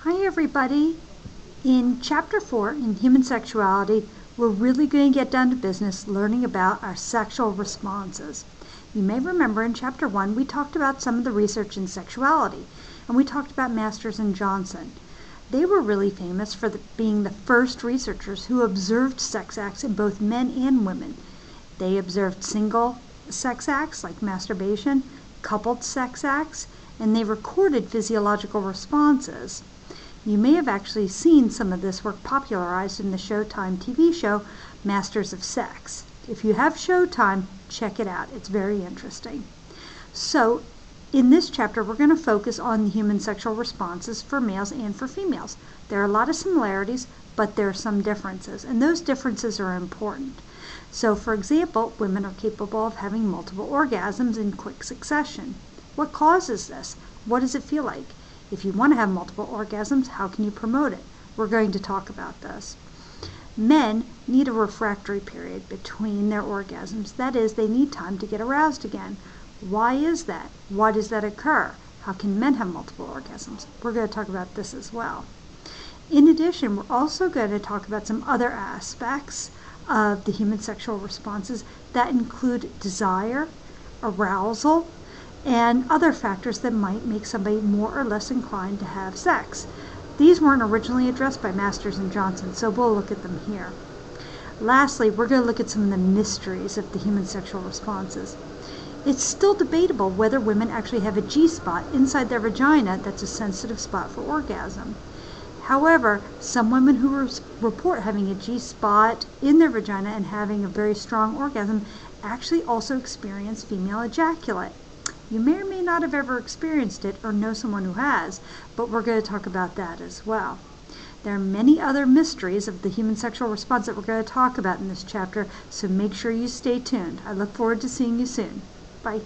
Hi everybody! In Chapter 4 in Human Sexuality, we're really going to get down to business learning about our sexual responses. You may remember in Chapter 1 we talked about some of the research in sexuality, and we talked about Masters and Johnson. They were really famous for being the first researchers who observed sex acts in both men and women. They observed single sex acts like masturbation, coupled sex acts, and they recorded physiological responses. You may have actually seen some of this work popularized in the Showtime TV show Masters of Sex. If you have Showtime, check it out. It's very interesting. So, in this chapter, we're going to focus on the human sexual responses for males and for females. There are a lot of similarities, but there are some differences, and those differences are important. So, for example, women are capable of having multiple orgasms in quick succession. What causes this? What does it feel like? If you want to have multiple orgasms, how can you promote it? We're going to talk about this. Men need a refractory period between their orgasms. That is, they need time to get aroused again. Why is that? Why does that occur? How can men have multiple orgasms? We're going to talk about this as well. In addition, we're also going to talk about some other aspects of the human sexual responses that include desire, arousal, and other factors that might make somebody more or less inclined to have sex. These weren't originally addressed by Masters and Johnson, so we'll look at them here. Lastly, we're going to look at some of the mysteries of the human sexual responses. It's still debatable whether women actually have a G-spot inside their vagina that's a sensitive spot for orgasm. However, some women who report having a G-spot in their vagina and having a very strong orgasm actually also experience female ejaculate. You may or may not have ever experienced it or know someone who has, but we're going to talk about that as well. There are many other mysteries of the human sexual response that we're going to talk about in this chapter, so make sure you stay tuned. I look forward to seeing you soon. Bye.